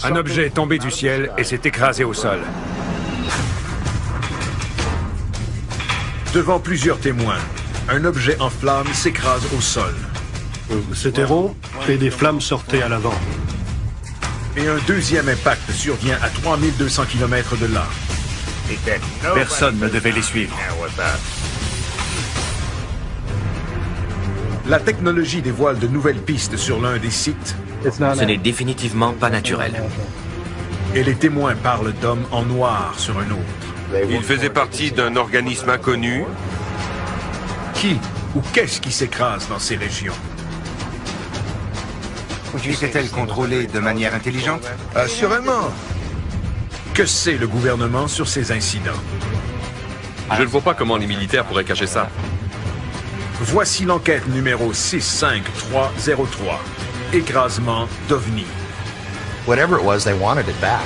Un objet est tombé du ciel et s'est écrasé au sol. Devant plusieurs témoins, un objet en flammes s'écrase au sol. C'était rond et des flammes sortaient à l'avant. Et un deuxième impact survient à 3200 km de là. Personne ne devait les suivre. La technologie dévoile de nouvelles pistes sur l'un des sites. Ce n'est définitivement pas naturel. Et les témoins parlent d'hommes en noir sur un autre. Il faisait partie d'un organisme inconnu. Qui ou qu'est-ce qui s'écrase dans ces régions? Était-elle contrôlée de manière intelligente? Assurément. Que sait le gouvernement sur ces incidents? Je ne vois pas comment les militaires pourraient cacher ça. Voici l'enquête numéro 65303. Écrasement d'OVNI. Whatever it was, they wanted it back.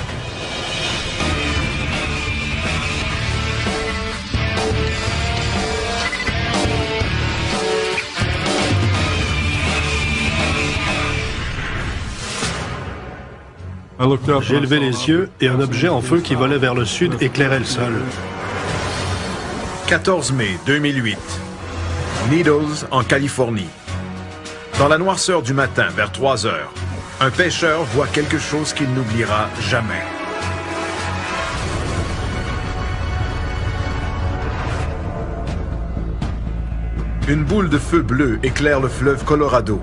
J'ai levé les yeux et un objet en feu qui volait vers le sud éclairait le sol. 14 mai 2008. Needles, en Californie. Dans la noirceur du matin, vers 3 heures, un pêcheur voit quelque chose qu'il n'oubliera jamais. Une boule de feu bleu éclaire le fleuve Colorado.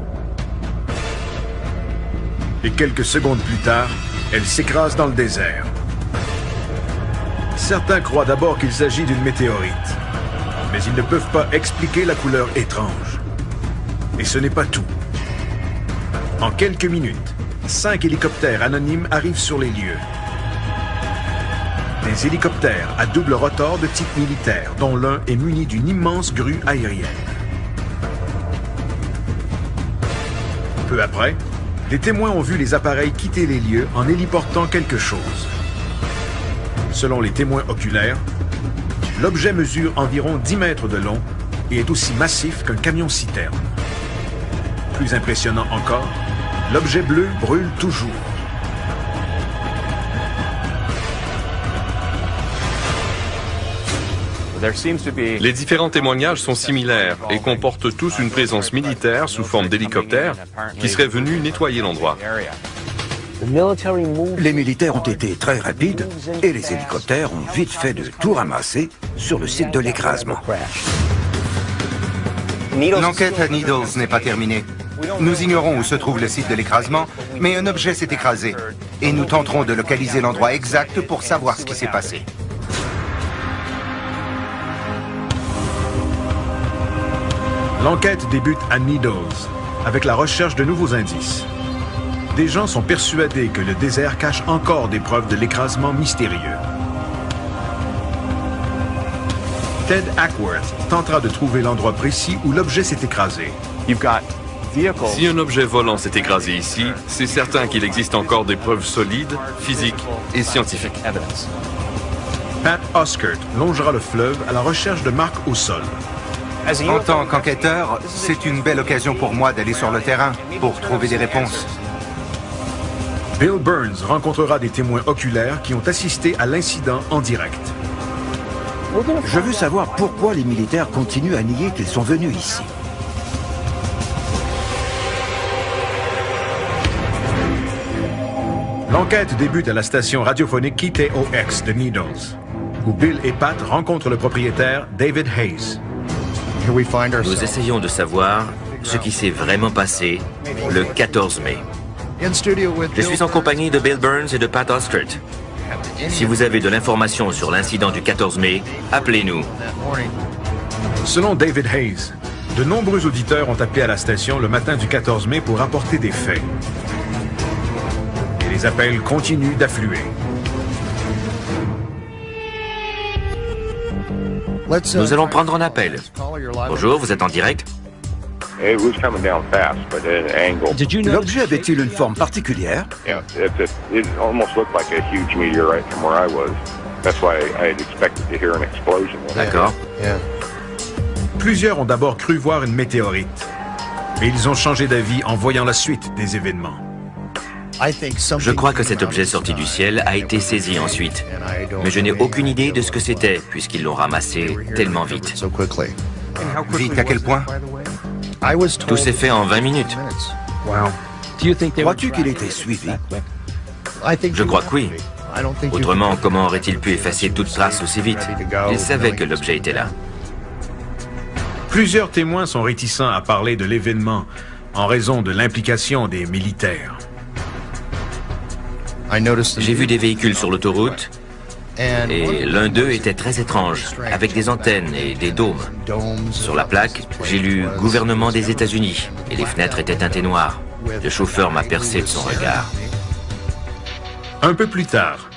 Et quelques secondes plus tard, elle s'écrase dans le désert. Certains croient d'abord qu'il s'agit d'une météorite, mais ils ne peuvent pas expliquer la couleur étrange. Et ce n'est pas tout. En quelques minutes, 5 hélicoptères anonymes arrivent sur les lieux. Des hélicoptères à double rotor de type militaire, dont l'un est muni d'une immense grue aérienne. Peu après, des témoins ont vu les appareils quitter les lieux en héliportant quelque chose. Selon les témoins oculaires, l'objet mesure environ 10 mètres de long et est aussi massif qu'un camion-citerne. Plus impressionnant encore, l'objet bleu brûle toujours. Les différents témoignages sont similaires et comportent tous une présence militaire sous forme d'hélicoptère qui serait venu nettoyer l'endroit. Les militaires ont été très rapides et les hélicoptères ont vite fait de tout ramasser sur le site de l'écrasement. L'enquête à Needles n'est pas terminée. Nous ignorons où se trouve le site de l'écrasement, mais un objet s'est écrasé. Et nous tenterons de localiser l'endroit exact pour savoir ce qui s'est passé. L'enquête débute à Needles, avec la recherche de nouveaux indices. Des gens sont persuadés que le désert cache encore des preuves de l'écrasement mystérieux. Ted Ackworth tentera de trouver l'endroit précis où l'objet s'est écrasé. Si un objet volant s'est écrasé ici, c'est certain qu'il existe encore des preuves solides, physiques et scientifiques. Pat Oskert longera le fleuve à la recherche de marques au sol. En tant qu'enquêteur, c'est une belle occasion pour moi d'aller sur le terrain pour trouver des réponses. Bill Burns rencontrera des témoins oculaires qui ont assisté à l'incident en direct. Je veux savoir pourquoi les militaires continuent à nier qu'ils sont venus ici. L'enquête débute à la station radiophonique KTOX de Needles, où Bill et Pat rencontrent le propriétaire David Hayes. Nous essayons de savoir ce qui s'est vraiment passé le 14 mai. Je suis en compagnie de Bill Burns et de Pat Oskert. Si vous avez de l'information sur l'incident du 14 mai, appelez-nous. Selon David Hayes, de nombreux auditeurs ont appelé à la station le matin du 14 mai pour rapporter des faits. Et les appels continuent d'affluer. Nous allons prendre un appel. Bonjour, vous êtes en direct? L'objet avait-il une forme particulière? D'accord. Plusieurs ont d'abord cru voir une météorite, mais ils ont changé d'avis en voyant la suite des événements. Je crois que cet objet sorti du ciel a été saisi ensuite. Mais je n'ai aucune idée de ce que c'était, puisqu'ils l'ont ramassé tellement vite. Vite à quel point? Tout s'est fait en 20 minutes. Crois-tu qu'il était suivi? Je crois que oui. Autrement, comment aurait-il pu effacer toute trace aussi vite? Il savait que l'objet était là. Plusieurs témoins sont réticents à parler de l'événement en raison de l'implication des militaires. J'ai vu des véhicules sur l'autoroute et l'un d'eux était très étrange, avec des antennes et des dômes. Sur la plaque, j'ai lu « Gouvernement des États-Unis » et les fenêtres étaient teintées noires. Le chauffeur m'a percé de son regard. Un peu plus tard,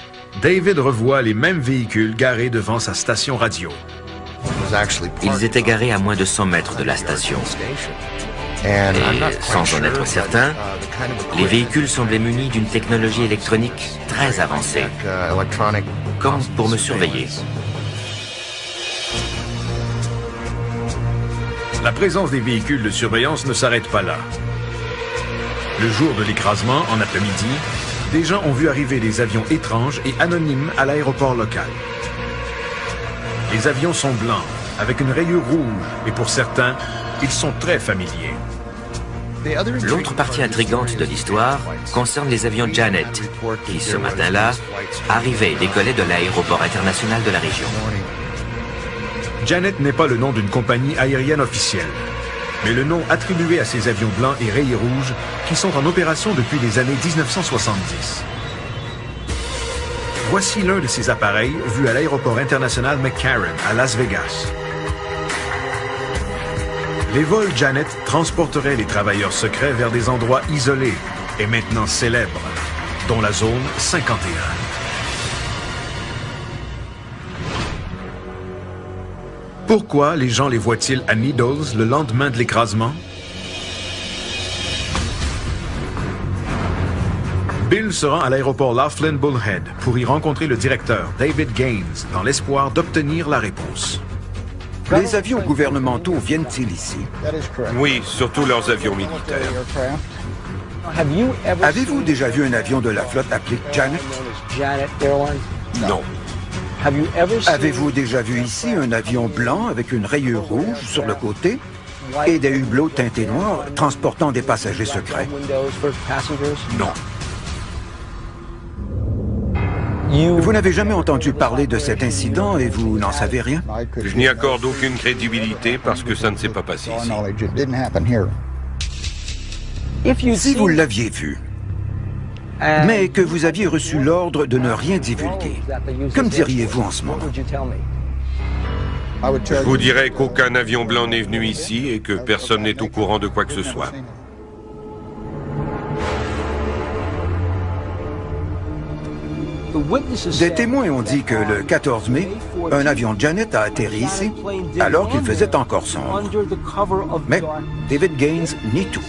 David revoit les mêmes véhicules garés devant sa station radio. Ils étaient garés à moins de 100 mètres de la station. Et sans en être certain, les véhicules semblaient munis d'une technologie électronique très avancée, comme pour me surveiller. La présence des véhicules de surveillance ne s'arrête pas là. Le jour de l'écrasement, en après-midi, des gens ont vu arriver des avions étranges et anonymes à l'aéroport local. Les avions sont blancs, avec une rayure rouge, et pour certains, ils sont très familiers. L'autre partie intrigante de l'histoire concerne les avions Janet, qui, ce matin-là, arrivaient et décollaient de l'aéroport international de la région. Janet n'est pas le nom d'une compagnie aérienne officielle, mais le nom attribué à ces avions blancs et rayés rouges qui sont en opération depuis les années 1970. Voici l'un de ces appareils vus à l'aéroport international McCarran à Las Vegas. Les vols Janet transporteraient les travailleurs secrets vers des endroits isolés et maintenant célèbres, dont la zone 51. Pourquoi les gens les voient-ils à Needles le lendemain de l'écrasement? Bill se rend à l'aéroport Laughlin Bullhead pour y rencontrer le directeur, David Gaines, dans l'espoir d'obtenir la réponse. Les avions gouvernementaux viennent-ils ici? Oui, surtout leurs avions militaires. Avez-vous déjà vu un avion de la flotte appelé Janet? Non. Avez-vous déjà vu ici un avion blanc avec une rayure rouge sur le côté et des hublots teintés noirs transportant des passagers secrets? Non. Vous n'avez jamais entendu parler de cet incident et vous n'en savez rien? Je n'y accorde aucune crédibilité parce que ça ne s'est pas passé ici. Si vous l'aviez vu, mais que vous aviez reçu l'ordre de ne rien divulguer, que me diriez-vous en ce moment? Je vous dirais qu'aucun avion blanc n'est venu ici et que personne n'est au courant de quoi que ce soit. Des témoins ont dit que le 14 mai, un avion Janet a atterri ici alors qu'il faisait encore sombre. Mais David Gaines nie tout.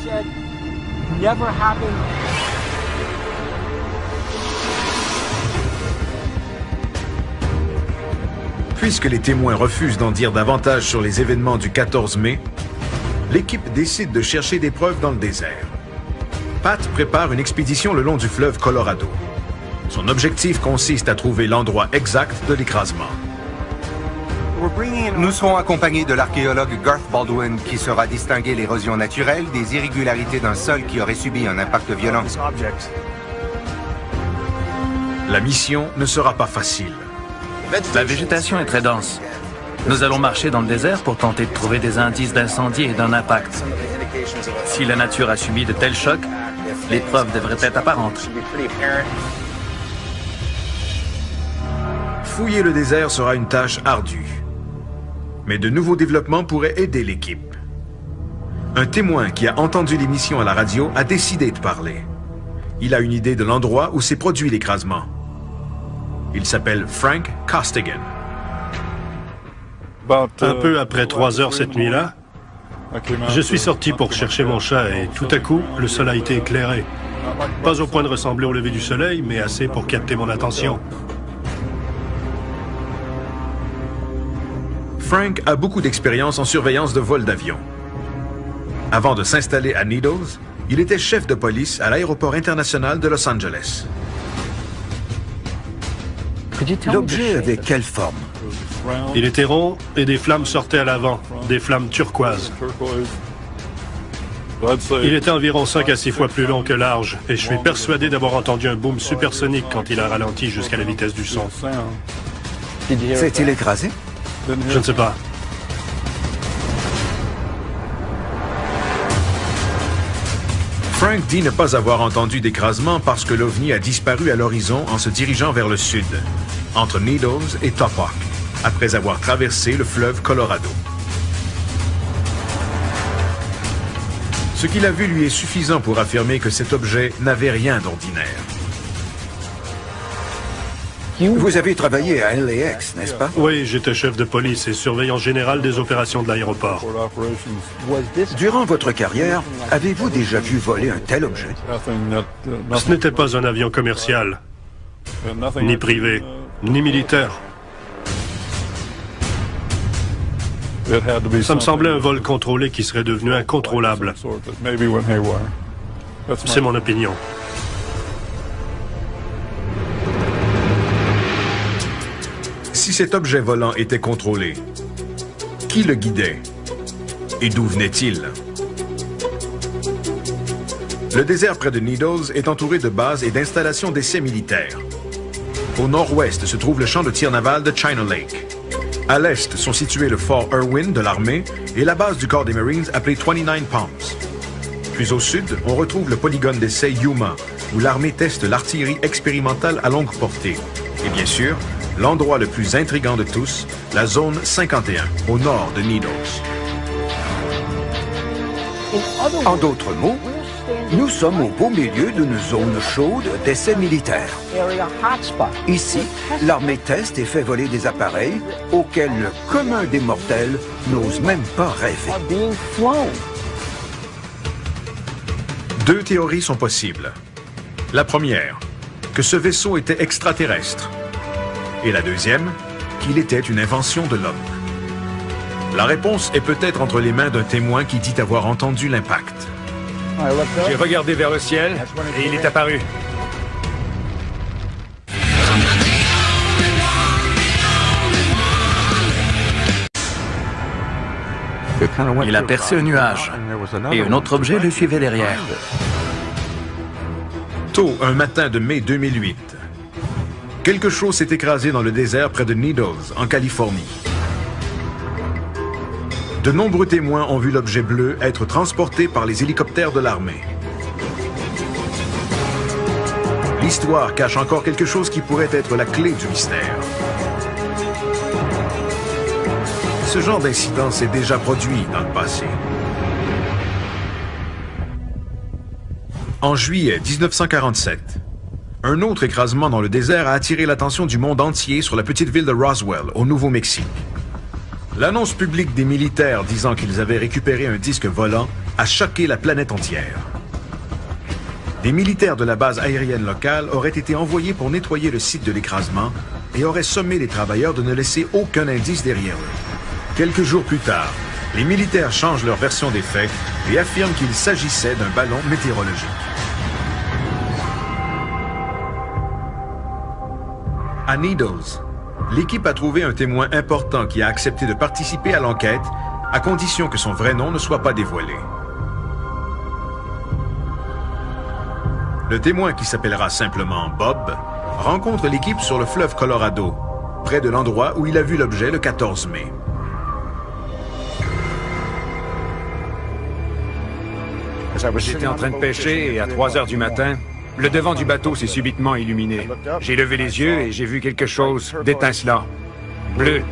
Puisque les témoins refusent d'en dire davantage sur les événements du 14 mai, l'équipe décide de chercher des preuves dans le désert. Pat prépare une expédition le long du fleuve Colorado. Son objectif consiste à trouver l'endroit exact de l'écrasement. Nous serons accompagnés de l'archéologue Garth Baldwin qui saura distinguer l'érosion naturelle des irrégularités d'un sol qui aurait subi un impact violent. La mission ne sera pas facile. La végétation est très dense. Nous allons marcher dans le désert pour tenter de trouver des indices d'incendie et d'un impact. Si la nature a subi de tels chocs, les preuves devraient être apparentes. Fouiller le désert sera une tâche ardue. Mais de nouveaux développements pourraient aider l'équipe. Un témoin qui a entendu l'émission à la radio a décidé de parler. Il a une idée de l'endroit où s'est produit l'écrasement. Il s'appelle Frank Costigan. Un peu après 3 heures cette nuit-là, je suis sorti pour chercher mon chat et tout à coup, le sol a été éclairé. Pas au point de ressembler au lever du soleil, mais assez pour capter mon attention. Frank a beaucoup d'expérience en surveillance de vol d'avion. Avant de s'installer à Needles, Il était chef de police à l'aéroport international de Los Angeles. L'objet avait quelle forme? Il était rond et des flammes sortaient à l'avant, des flammes turquoises. Il était environ 5 à 6 fois plus long que large, et je suis persuadé d'avoir entendu un boom supersonique quand il a ralenti jusqu'à la vitesse du son. S'est-il écrasé? Je ne sais pas. Frank dit ne pas avoir entendu d'écrasement parce que l'OVNI a disparu à l'horizon en se dirigeant vers le sud, entre Needles et Topok, après avoir traversé le fleuve Colorado. Ce qu'il a vu lui est suffisant pour affirmer que cet objet n'avait rien d'ordinaire. Vous avez travaillé à LAX, n'est-ce pas? Oui, j'étais chef de police et surveillant général des opérations de l'aéroport. Durant votre carrière, avez-vous déjà vu voler un tel objet? Ce n'était pas un avion commercial, ni privé, ni militaire. Ça me semblait un vol contrôlé qui serait devenu incontrôlable. C'est mon opinion. Si cet objet volant était contrôlé, qui le guidait et d'où venait-il? Le désert près de Needles est entouré de bases et d'installations d'essais militaires. Au nord-ouest se trouve le champ de tir naval de China Lake. À l'est sont situés le fort Irwin de l'armée et la base du corps des Marines appelée 29 Palms. Puis au sud, on retrouve le polygone d'essai Yuma, où l'armée teste l'artillerie expérimentale à longue portée. Et bien sûr, l'endroit le plus intriguant de tous, la zone 51, au nord de Needles. En d'autres mots, nous sommes au beau milieu d'une zone chaude d'essais militaires. Ici, l'armée teste et fait voler des appareils auxquels le commun des mortels n'ose même pas rêver. Deux théories sont possibles. La première, que ce vaisseau était extraterrestre. Et la deuxième, qu'il était une invention de l'homme. La réponse est peut-être entre les mains d'un témoin qui dit avoir entendu l'impact. J'ai regardé vers le ciel et il est apparu. Il aperçut un nuage et un autre objet le suivait derrière. Tôt un matin de mai 2008, quelque chose s'est écrasé dans le désert près de Needles, en Californie. De nombreux témoins ont vu l'objet bleu être transporté par les hélicoptères de l'armée. L'histoire cache encore quelque chose qui pourrait être la clé du mystère. Ce genre d'incident s'est déjà produit dans le passé. En juillet 1947, un autre écrasement dans le désert a attiré l'attention du monde entier sur la petite ville de Roswell, au Nouveau-Mexique. L'annonce publique des militaires disant qu'ils avaient récupéré un disque volant a choqué la planète entière. Des militaires de la base aérienne locale auraient été envoyés pour nettoyer le site de l'écrasement et auraient sommé les travailleurs de ne laisser aucun indice derrière eux. Quelques jours plus tard, les militaires changent leur version des faits et affirment qu'il s'agissait d'un ballon météorologique. À Needles, l'équipe a trouvé un témoin important qui a accepté de participer à l'enquête, à condition que son vrai nom ne soit pas dévoilé. Le témoin, qui s'appellera simplement Bob, rencontre l'équipe sur le fleuve Colorado, près de l'endroit où il a vu l'objet le 14 mai. J'étais en train de pêcher et à 3 heures du matin, le devant du bateau s'est subitement illuminé. J'ai levé les yeux et j'ai vu quelque chose d'étincelant, bleu,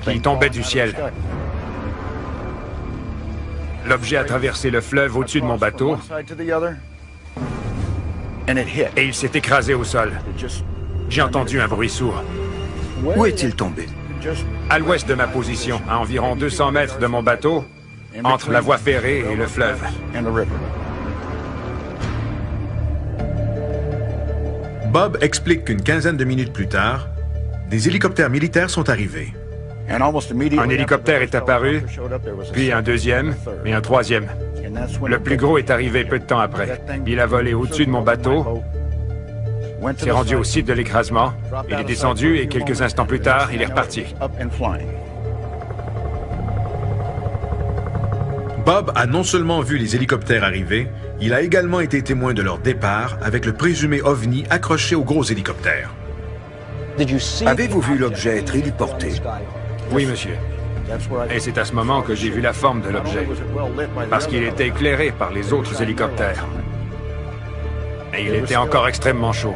qui tombait du ciel. L'objet a traversé le fleuve au-dessus de mon bateau et il s'est écrasé au sol. J'ai entendu un bruit sourd. Où est-il tombé? À l'ouest de ma position, à environ 200 mètres de mon bateau, entre la voie ferrée et le fleuve. Bob explique qu'une quinzaine de minutes plus tard, des hélicoptères militaires sont arrivés. Un hélicoptère est apparu, puis un deuxième et un troisième. Le plus gros est arrivé peu de temps après. Il a volé au-dessus de mon bateau, s'est rendu au site de l'écrasement, il est descendu et quelques instants plus tard, il est reparti. Bob a non seulement vu les hélicoptères arriver, il a également été témoin de leur départ avec le présumé OVNI accroché au gros hélicoptère. Avez-vous vu l'objet être héliporté? Oui, monsieur. Et c'est à ce moment que j'ai vu la forme de l'objet, parce qu'il était éclairé par les autres hélicoptères. Et il était encore extrêmement chaud.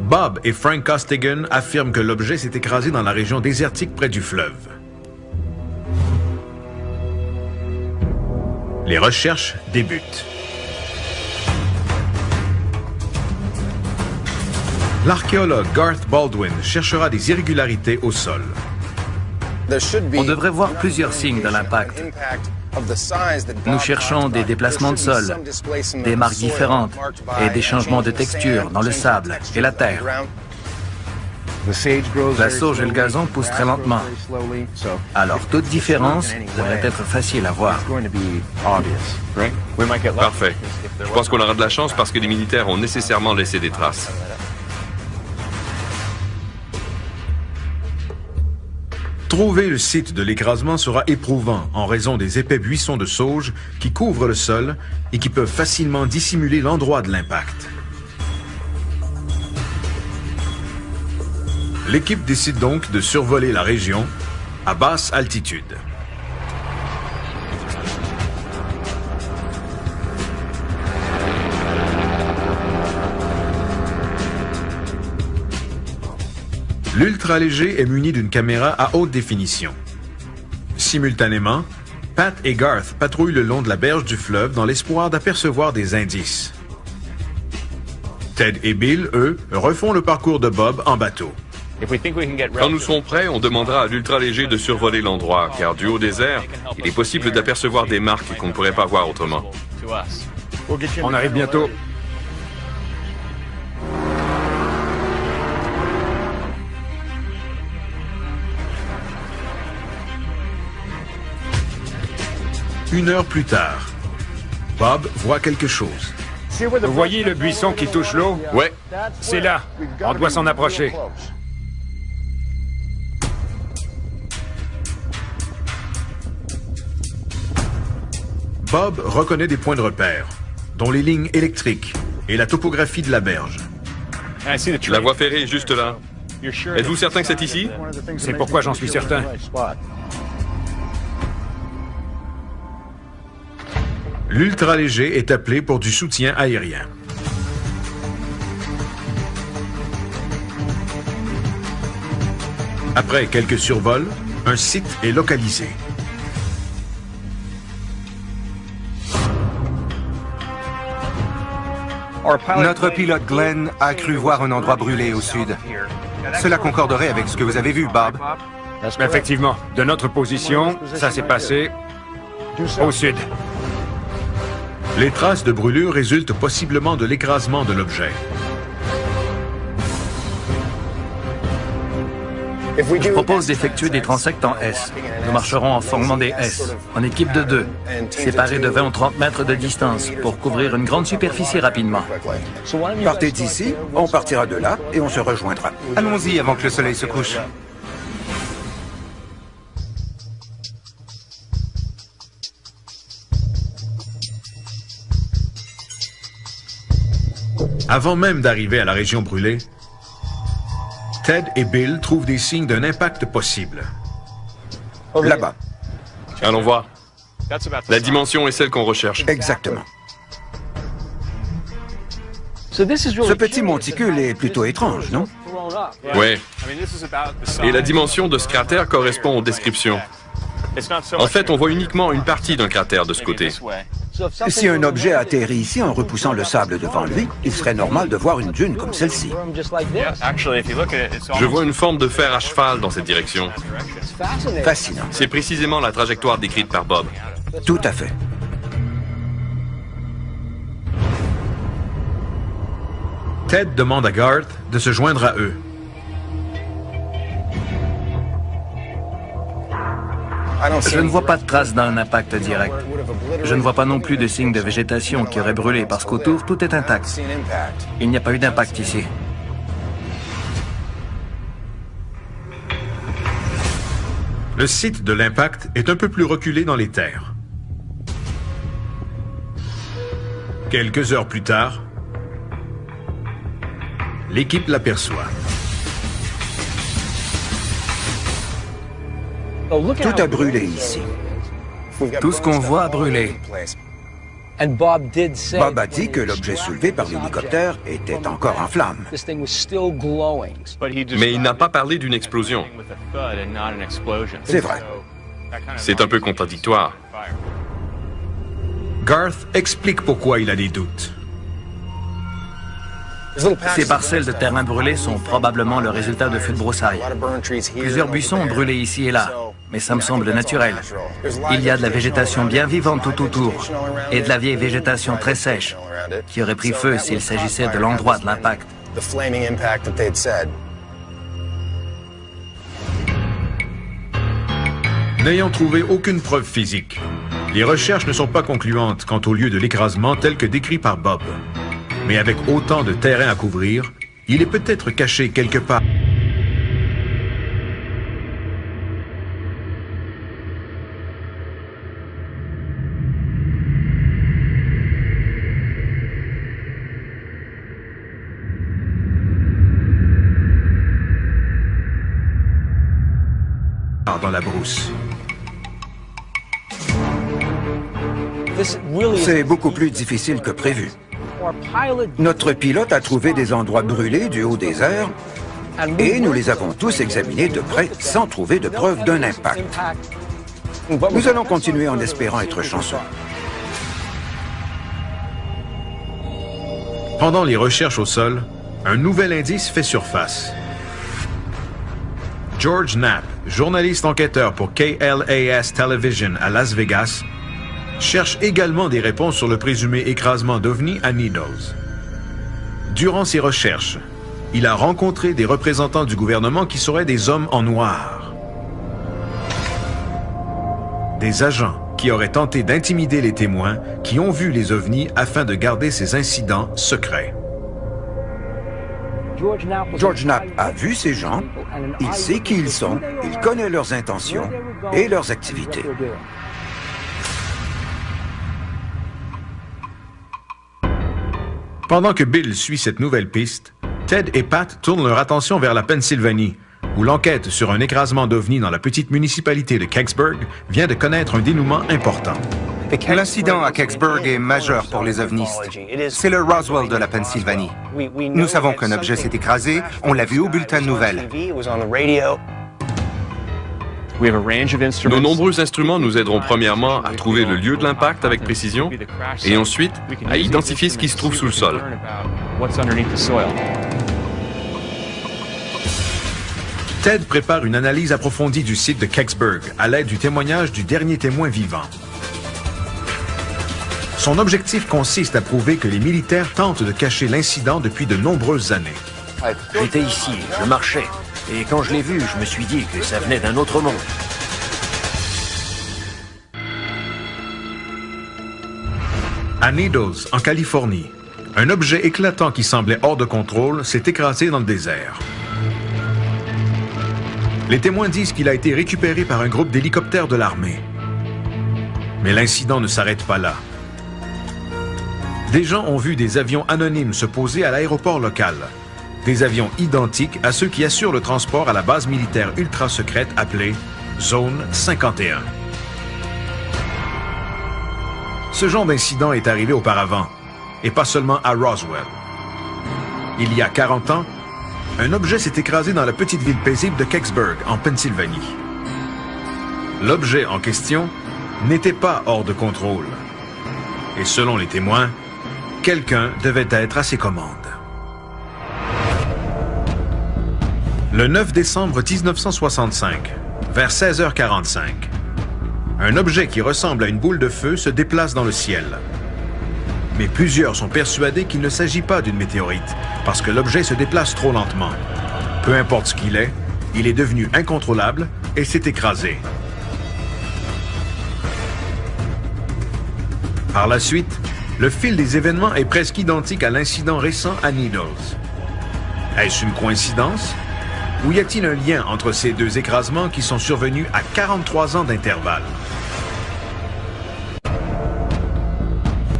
Bob et Frank Costigan affirment que l'objet s'est écrasé dans la région désertique près du fleuve. Les recherches débutent. L'archéologue Garth Baldwin cherchera des irrégularités au sol. On devrait voir plusieurs signes de l'impact. Nous cherchons des déplacements de sol, des marques différentes et des changements de texture dans le sable et la terre. La sauge et le gazon poussent très lentement. Alors toute différence devrait être facile à voir. Parfait. Je pense qu'on aura de la chance parce que les militaires ont nécessairement laissé des traces. Trouver le site de l'écrasement sera éprouvant en raison des épais buissons de sauge qui couvrent le sol et qui peuvent facilement dissimuler l'endroit de l'impact. L'équipe décide donc de survoler la région à basse altitude. L'ultra-léger est muni d'une caméra à haute définition. Simultanément, Pat et Garth patrouillent le long de la berge du fleuve dans l'espoir d'apercevoir des indices. Ted et Bill, eux, refont le parcours de Bob en bateau. Quand nous serons prêts, on demandera à l'ultra-léger de survoler l'endroit, car du haut des airs, il est possible d'apercevoir des marques qu'on ne pourrait pas voir autrement. On arrive bientôt. Une heure plus tard, Bob voit quelque chose. Vous voyez le buisson qui touche l'eau? Ouais. C'est là. On doit s'en approcher. Bob reconnaît des points de repère, dont les lignes électriques et la topographie de la berge. La voie ferrée est juste là. Êtes-vous certain que c'est ici? C'est pourquoi j'en suis certain. L'ultra-léger est appelé pour du soutien aérien. Après quelques survols, un site est localisé. Notre pilote Glenn a cru voir un endroit brûlé au sud. Cela concorderait avec ce que vous avez vu, Bob. Effectivement, de notre position, ça s'est passé au sud. Les traces de brûlure résultent possiblement de l'écrasement de l'objet. Je propose d'effectuer des transects en S. Nous marcherons en formant des S, en équipe de 2, séparés de 20 ou 30 mètres de distance, pour couvrir une grande superficie rapidement. Partez d'ici, on partira de là et on se rejoindra. Allons-y avant que le soleil se couche. Avant même d'arriver à la région brûlée, Ted et Bill trouvent des signes d'un impact possible. Là-bas. Allons voir. La dimension est celle qu'on recherche. Exactement. Ce petit monticule est plutôt étrange, non? Ouais. Et la dimension de ce cratère correspond aux descriptions. En fait, on voit uniquement une partie d'un cratère de ce côté. Si un objet atterrit ici en repoussant le sable devant lui, il serait normal de voir une dune comme celle-ci. Je vois une forme de fer à cheval dans cette direction. Fascinant. C'est précisément la trajectoire décrite par Bob. Tout à fait. Ted demande à Garth de se joindre à eux. Je ne vois pas de traces d'un impact direct. Je ne vois pas non plus de signes de végétation qui aurait brûlé parce qu'autour, tout est intact. Il n'y a pas eu d'impact ici. Le site de l'impact est un peu plus reculé dans les terres. Quelques heures plus tard, l'équipe l'aperçoit. Tout a brûlé ici. Tout ce qu'on voit a brûlé. Bob a dit que l'objet soulevé par l'hélicoptère était encore en flammes. Mais il n'a pas parlé d'une explosion. C'est vrai. C'est un peu contradictoire. Garth explique pourquoi il a des doutes. Ces parcelles de terrain brûlées sont probablement le résultat de feux de broussailles. Plusieurs buissons ont brûlé ici et là, mais ça me semble naturel. Il y a de la végétation bien vivante tout autour, et de la vieille végétation très sèche, qui aurait pris feu s'il s'agissait de l'endroit de l'impact. N'ayant trouvé aucune preuve physique, les recherches ne sont pas concluantes quant au lieu de l'écrasement tel que décrit par Bob. Mais avec autant de terrain à couvrir, il est peut-être caché quelque part. Dans la brousse. C'est beaucoup plus difficile que prévu. Notre pilote a trouvé des endroits brûlés du haut des airs et nous les avons tous examinés de près sans trouver de preuve d'un impact. Nous allons continuer en espérant être chanceux. Pendant les recherches au sol, un nouvel indice fait surface. George Knapp, journaliste enquêteur pour KLAS Television à Las Vegas, cherche également des réponses sur le présumé écrasement d'OVNI à Needles. Durant ses recherches, il a rencontré des représentants du gouvernement qui seraient des hommes en noir. Des agents qui auraient tenté d'intimider les témoins qui ont vu les OVNI afin de garder ces incidents secrets. George Knapp a vu ces gens, il sait qui ils sont, il connaît leurs intentions et leurs activités. Pendant que Bill suit cette nouvelle piste, Ted et Pat tournent leur attention vers la Pennsylvanie, où l'enquête sur un écrasement d'OVNI dans la petite municipalité de Kecksburg vient de connaître un dénouement important. L'incident à Kecksburg est majeur pour les ovnistes. C'est le Roswell de la Pennsylvanie. Nous savons qu'un objet s'est écrasé, on l'a vu au bulletin de nouvelles. Nos nombreux instruments nous aideront premièrement à trouver le lieu de l'impact avec précision et ensuite à identifier ce qui se trouve sous le sol. Ted prépare une analyse approfondie du site de Kecksburg à l'aide du témoignage du dernier témoin vivant. Son objectif consiste à prouver que les militaires tentent de cacher l'incident depuis de nombreuses années. J'étais ici, je marchais, et quand je l'ai vu, je me suis dit que ça venait d'un autre monde. À Needles, en Californie, un objet éclatant qui semblait hors de contrôle s'est écrasé dans le désert. Les témoins disent qu'il a été récupéré par un groupe d'hélicoptères de l'armée. Mais l'incident ne s'arrête pas là. Des gens ont vu des avions anonymes se poser à l'aéroport local. Des avions identiques à ceux qui assurent le transport à la base militaire ultra secrète appelée Zone 51. Ce genre d'incident est arrivé auparavant, et pas seulement à Roswell. Il y a 40 ans, un objet s'est écrasé dans la petite ville paisible de Kecksburg, en Pennsylvanie. L'objet en question n'était pas hors de contrôle. Et selon les témoins, quelqu'un devait être à ses commandes. Le 9 décembre 1965, vers 16h45, un objet qui ressemble à une boule de feu se déplace dans le ciel. Mais plusieurs sont persuadés qu'il ne s'agit pas d'une météorite, parce que l'objet se déplace trop lentement. Peu importe ce qu'il est, il est devenu incontrôlable et s'est écrasé. Par la suite, le fil des événements est presque identique à l'incident récent à Needles. Est-ce une coïncidence? Ou y a-t-il un lien entre ces deux écrasements qui sont survenus à 43 ans d'intervalle?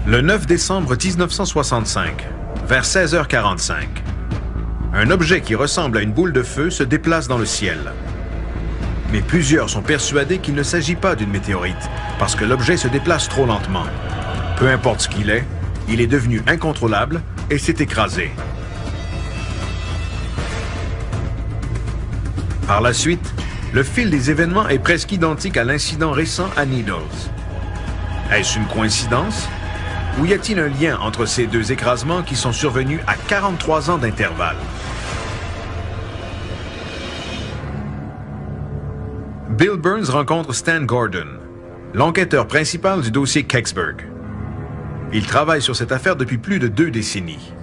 Le 9 décembre 1965, vers 16h45, un objet qui ressemble à une boule de feu se déplace dans le ciel. Mais plusieurs sont persuadés qu'il ne s'agit pas d'une météorite, parce que l'objet se déplace trop lentement. Peu importe ce qu'il est, il est devenu incontrôlable et s'est écrasé. Par la suite, le fil des événements est presque identique à l'incident récent à Needles. Est-ce une coïncidence? Ou y a-t-il un lien entre ces deux écrasements qui sont survenus à 43 ans d'intervalle? Bill Burns rencontre Stan Gordon, l'enquêteur principal du dossier Kecksburg. Il travaille sur cette affaire depuis plus de 2 décennies.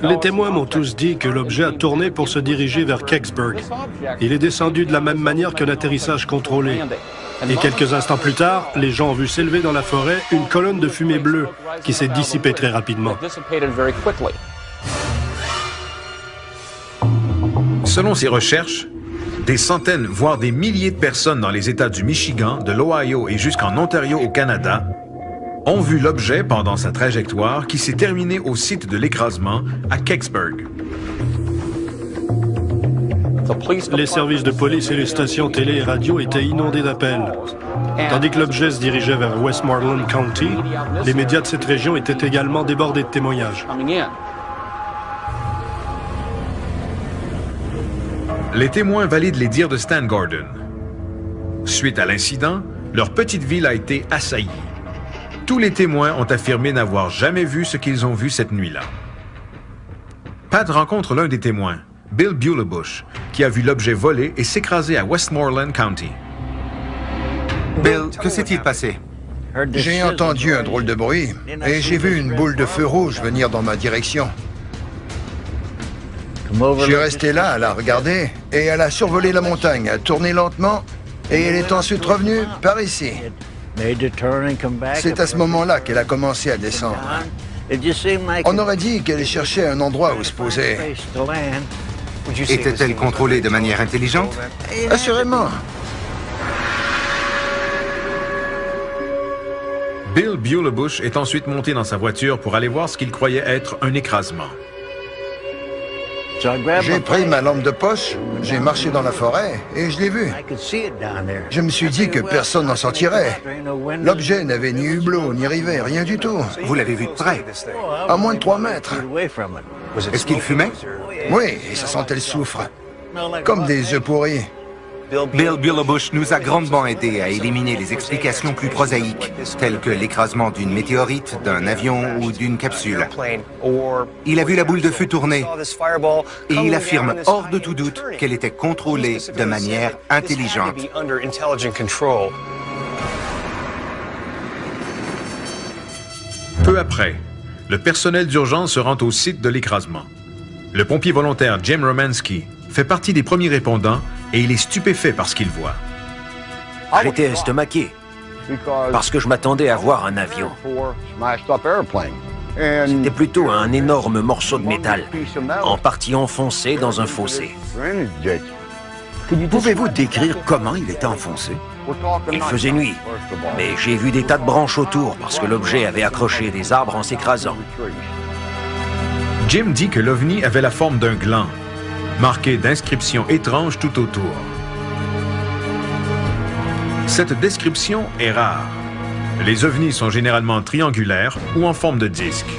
Les témoins m'ont tous dit que l'objet a tourné pour se diriger vers Kecksburg. Il est descendu de la même manière qu'un atterrissage contrôlé. Et quelques instants plus tard, les gens ont vu s'élever dans la forêt une colonne de fumée bleue qui s'est dissipée très rapidement. Selon ses recherches, des centaines, voire des milliers de personnes dans les États du Michigan, de l'Ohio et jusqu'en Ontario au Canada ont vu l'objet pendant sa trajectoire qui s'est terminée au site de l'écrasement à Kecksburg. Les services de police et les stations télé et radio étaient inondés d'appels. Tandis que l'objet se dirigeait vers Westmoreland County, les médias de cette région étaient également débordés de témoignages. Les témoins valident les dires de Stan Gordon. Suite à l'incident, leur petite ville a été assaillie. Tous les témoins ont affirmé n'avoir jamais vu ce qu'ils ont vu cette nuit-là. Pat rencontre l'un des témoins, Bill Bulebush, qui a vu l'objet voler et s'écraser à Westmoreland County. Bill, que s'est-il passé? J'ai entendu un drôle de bruit et j'ai vu une boule de feu rouge venir dans ma direction. Je suis resté là à la regarder et elle a survolé la montagne, a tourné lentement et elle est ensuite revenue par ici. C'est à ce moment-là qu'elle a commencé à descendre. On aurait dit qu'elle cherchait un endroit où se poser. Était-elle contrôlée de manière intelligente? Assurément. Bill Bulebush est ensuite monté dans sa voiture pour aller voir ce qu'il croyait être un écrasement. J'ai pris ma lampe de poche, j'ai marché dans la forêt et je l'ai vu. Je me suis dit que personne n'en sortirait. L'objet n'avait ni hublot, ni rivet, rien du tout. Vous l'avez vu de près? À moins de 3 mètres. Est-ce qu'il fumait? Oui, et ça sentait le soufre. Comme des œufs pourris. Bill Bulebush nous a grandement aidé à éliminer les explications plus prosaïques, telles que l'écrasement d'une météorite, d'un avion ou d'une capsule. Il a vu la boule de feu tourner et il affirme hors de tout doute qu'elle était contrôlée de manière intelligente. Peu après, le personnel d'urgence se rend au site de l'écrasement. Le pompier volontaire Jim Romanski fait partie des premiers répondants et il est stupéfait par ce qu'il voit. J'étais estomaqué parce que je m'attendais à voir un avion. C'était plutôt un énorme morceau de métal, en partie enfoncé dans un fossé. Pouvez-vous décrire comment il était enfoncé? Il faisait nuit, mais j'ai vu des tas de branches autour parce que l'objet avait accroché des arbres en s'écrasant. Jim dit que l'OVNI avait la forme d'un gland, marqué d'inscriptions étranges tout autour. Cette description est rare. Les ovnis sont généralement triangulaires ou en forme de disque.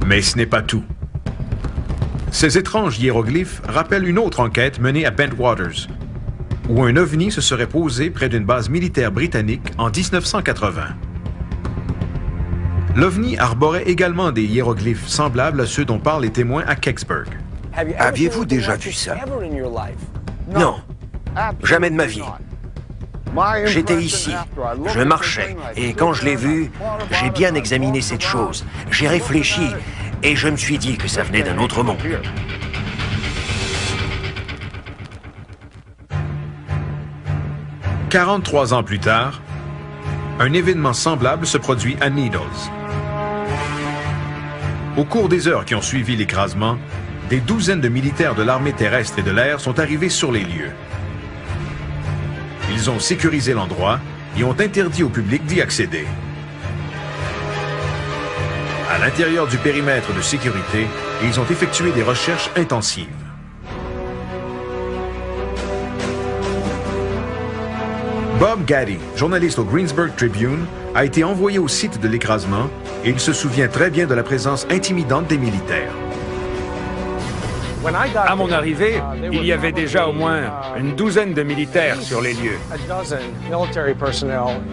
Mais ce n'est pas tout. Ces étranges hiéroglyphes rappellent une autre enquête menée à Bentwaters, où un ovni se serait posé près d'une base militaire britannique en 1980. L'OVNI arborait également des hiéroglyphes semblables à ceux dont parlent les témoins à Kecksburg. Aviez-vous déjà vu ça? Non, jamais de ma vie. J'étais ici, je marchais, et quand je l'ai vu, j'ai bien examiné cette chose. J'ai réfléchi, et je me suis dit que ça venait d'un autre monde. « 43 ans plus tard, un événement semblable se produit à Needles. Au cours des heures qui ont suivi l'écrasement, des douzaines de militaires de l'armée terrestre et de l'air sont arrivés sur les lieux. Ils ont sécurisé l'endroit et ont interdit au public d'y accéder. À l'intérieur du périmètre de sécurité, ils ont effectué des recherches intensives. Bob Gaddy, journaliste au Greensburg Tribune, a été envoyé au site de l'écrasement et il se souvient très bien de la présence intimidante des militaires. À mon arrivée, il y avait déjà au moins une douzaine de militaires sur les lieux,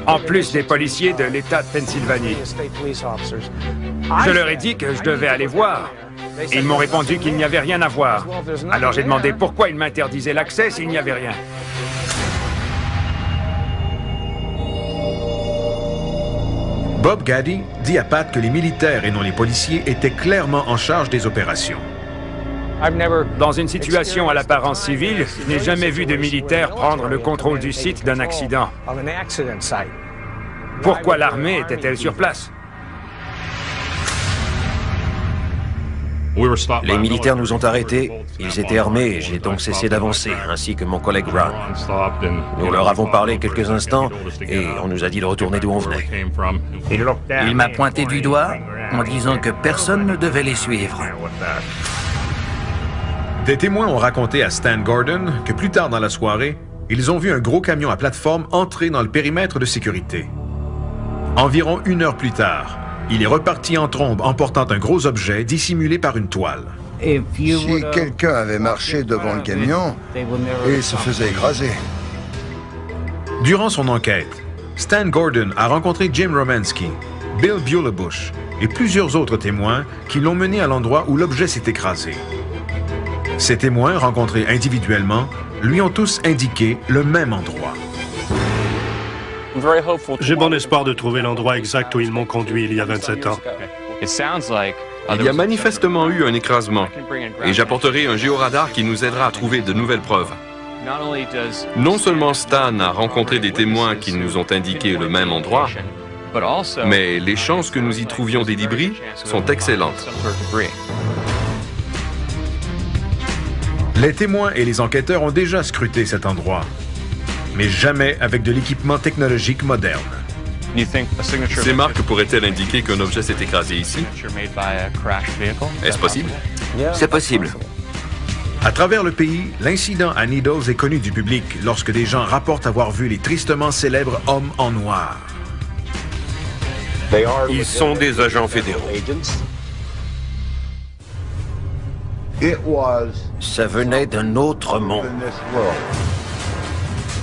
en plus des policiers de l'État de Pennsylvanie. Je leur ai dit que je devais aller voir. Et ils m'ont répondu qu'il n'y avait rien à voir. Alors j'ai demandé pourquoi ils m'interdisaient l'accès s'il n'y avait rien. Bob Gaddy dit à Pat que les militaires et non les policiers étaient clairement en charge des opérations. Dans une situation à l'apparence civile, je n'ai jamais vu de militaires prendre le contrôle du site d'un accident. Pourquoi l'armée était-elle sur place? Les militaires nous ont arrêtés, ils étaient armés et j'ai donc cessé d'avancer, ainsi que mon collègue Ron. Nous leur avons parlé quelques instants et on nous a dit de retourner d'où on venait. Il m'a pointé du doigt en disant que personne ne devait les suivre. Des témoins ont raconté à Stan Gordon que plus tard dans la soirée, ils ont vu un gros camion à plateforme entrer dans le périmètre de sécurité. Environ 1 heure plus tard, il est reparti en trombe emportant un gros objet dissimulé par une toile. Si quelqu'un avait marché devant le camion, il se faisait écraser. Durant son enquête, Stan Gordon a rencontré Jim Romanski, Bill Bulebush et plusieurs autres témoins qui l'ont mené à l'endroit où l'objet s'est écrasé. Ces témoins, rencontrés individuellement, lui ont tous indiqué le même endroit. J'ai bon espoir de trouver l'endroit exact où ils m'ont conduit il y a 27 ans. Il y a manifestement eu un écrasement, et j'apporterai un géoradar qui nous aidera à trouver de nouvelles preuves. Non seulement Stan a rencontré des témoins qui nous ont indiqué le même endroit, mais les chances que nous y trouvions des débris sont excellentes. Les témoins et les enquêteurs ont déjà scruté cet endroit, mais jamais avec de l'équipement technologique moderne. Ces marques pourraient-elles indiquer qu'un objet s'est écrasé ici? Est-ce possible? C'est possible. À travers le pays, l'incident à Needles est connu du public lorsque des gens rapportent avoir vu les tristement célèbres hommes en noir. Ils sont des agents fédéraux. Ça venait d'un autre monde.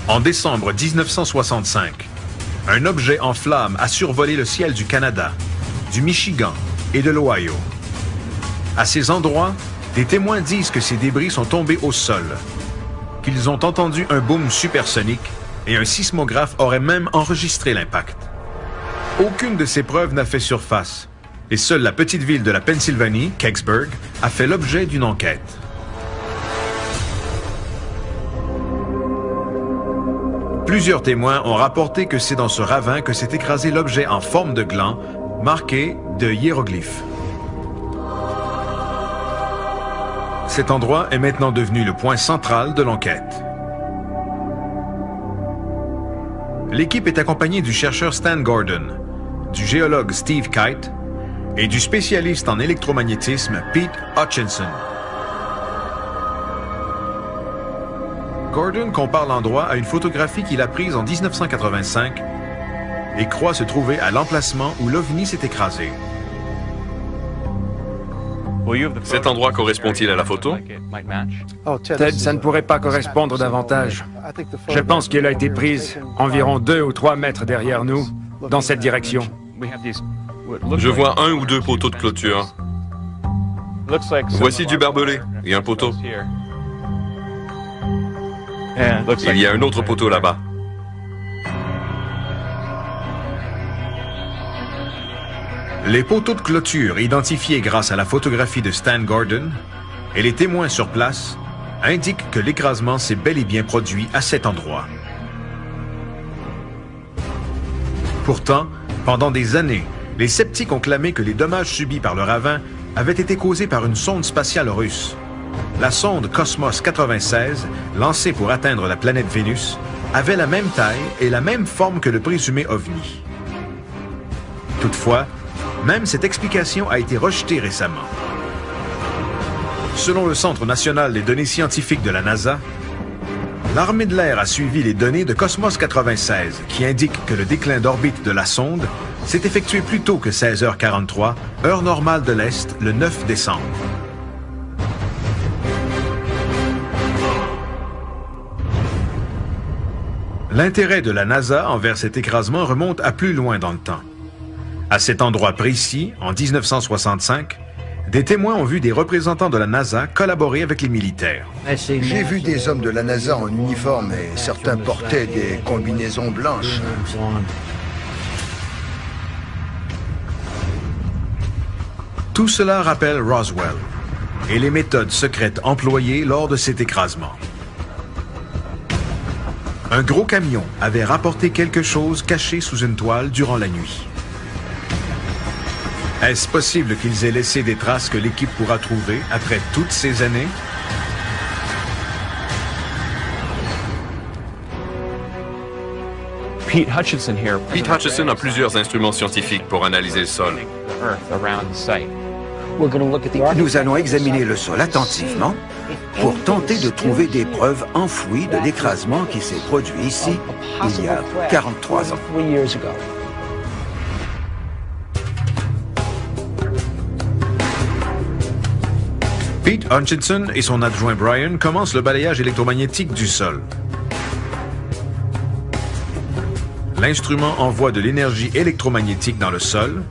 En décembre 1965, un objet en flammes a survolé le ciel du Canada, du Michigan et de l'Ohio. À ces endroits, des témoins disent que ces débris sont tombés au sol, qu'ils ont entendu un boom supersonique et un sismographe aurait même enregistré l'impact. Aucune de ces preuves n'a fait surface, et seule la petite ville de la Pennsylvanie, Kecksburg, a fait l'objet d'une enquête. Plusieurs témoins ont rapporté que c'est dans ce ravin que s'est écrasé l'objet en forme de gland, marqué de hiéroglyphes. Cet endroit est maintenant devenu le point central de l'enquête. L'équipe est accompagnée du chercheur Stan Gordon, du géologue Steve Kite et du spécialiste en électromagnétisme Pete Hutchinson. Gordon compare l'endroit à une photographie qu'il a prise en 1985 et croit se trouver à l'emplacement où l'OVNI s'est écrasé. Cet endroit correspond-il à la photo? Ted, ça ne pourrait pas correspondre davantage. Je pense qu'elle a été prise environ 2 ou 3 mètres derrière nous, dans cette direction. Je vois 1 ou 2 poteaux de clôture. Voici du barbelé et un poteau. Il y a un autre poteau là-bas. Les poteaux de clôture identifiés grâce à la photographie de Stan Gordon et les témoins sur place indiquent que l'écrasement s'est bel et bien produit à cet endroit. Pourtant, pendant des années, les sceptiques ont clamé que les dommages subis par le ravin avaient été causés par une sonde spatiale russe. La sonde Cosmos 96, lancée pour atteindre la planète Vénus, avait la même taille et la même forme que le présumé OVNI. Toutefois, même cette explication a été rejetée récemment. Selon le Centre national des données scientifiques de la NASA, l'armée de l'air a suivi les données de Cosmos 96 qui indiquent que le déclin d'orbite de la sonde s'est effectué plus tôt que 16h43, heure normale de l'Est, le 9 décembre. L'intérêt de la NASA envers cet écrasement remonte à plus loin dans le temps. À cet endroit précis, en 1965, des témoins ont vu des représentants de la NASA collaborer avec les militaires. J'ai vu des hommes de la NASA en uniforme et certains portaient des combinaisons blanches. Tout cela rappelle Roswell et les méthodes secrètes employées lors de cet écrasement. Un gros camion avait rapporté quelque chose caché sous une toile durant la nuit. Est-ce possible qu'ils aient laissé des traces que l'équipe pourra trouver après toutes ces années? Pete Hutchison a plusieurs instruments scientifiques pour analyser le sol. Nous allons examiner le sol attentivement pour tenter de trouver des preuves enfouies de l'écrasement qui s'est produit ici il y a 43 ans. Pete Hutchinson et son adjoint Brian commencent le balayage électromagnétique du sol. L'instrument envoie de l'énergie électromagnétique dans le sol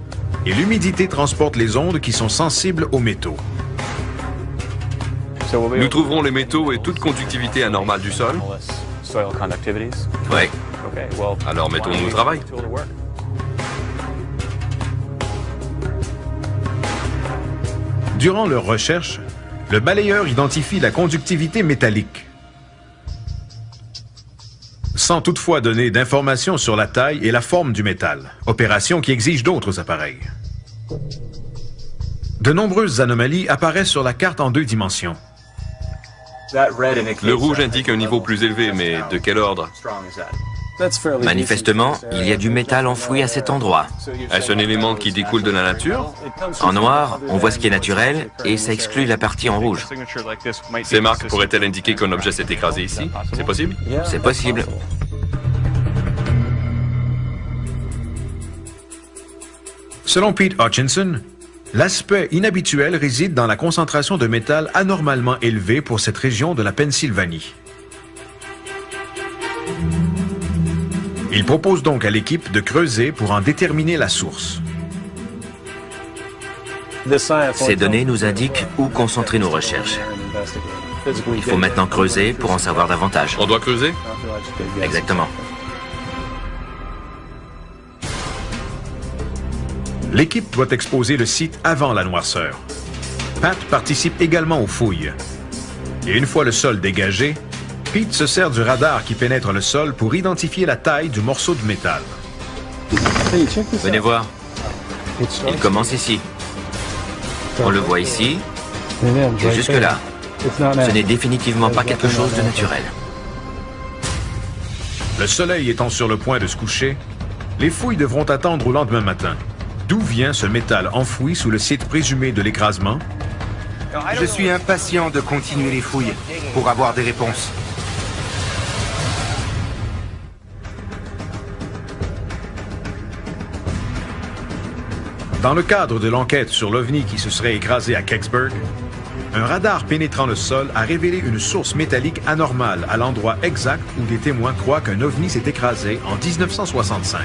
et l'humidité transporte les ondes qui sont sensibles aux métaux. Nous trouverons les métaux et toute conductivité anormale du sol. Oui. Alors mettons-nous au travail. Durant leur recherche, le balayeur identifie la conductivité métallique, sans toutefois donner d'informations sur la taille et la forme du métal, opération qui exige d'autres appareils. De nombreuses anomalies apparaissent sur la carte en 2 dimensions. Le rouge indique un niveau plus élevé, mais de quel ordre? Manifestement, il y a du métal enfoui à cet endroit. Est-ce un élément qui découle de la nature? En noir, on voit ce qui est naturel et ça exclut la partie en rouge. Ces marques pourraient-elles indiquer qu'un objet s'est écrasé ici? C'est possible? C'est possible. Selon Pete Hutchinson, l'aspect inhabituel réside dans la concentration de métal anormalement élevée pour cette région de la Pennsylvanie. Il propose donc à l'équipe de creuser pour en déterminer la source. Ces données nous indiquent où concentrer nos recherches. Il faut maintenant creuser pour en savoir davantage. On doit creuser? Exactement. L'équipe doit exposer le site avant la noirceur. Pat participe également aux fouilles. Et une fois le sol dégagé, Pete se sert du radar qui pénètre le sol pour identifier la taille du morceau de métal. Venez voir. Il commence ici. On le voit ici et jusque-là. Ce n'est définitivement pas quelque chose de naturel. Le soleil étant sur le point de se coucher, les fouilles devront attendre au lendemain matin. D'où vient ce métal enfoui sous le site présumé de l'écrasement? Je suis impatient de continuer les fouilles pour avoir des réponses. Dans le cadre de l'enquête sur l'OVNI qui se serait écrasé à Kecksburg, un radar pénétrant le sol a révélé une source métallique anormale à l'endroit exact où des témoins croient qu'un OVNI s'est écrasé en 1965.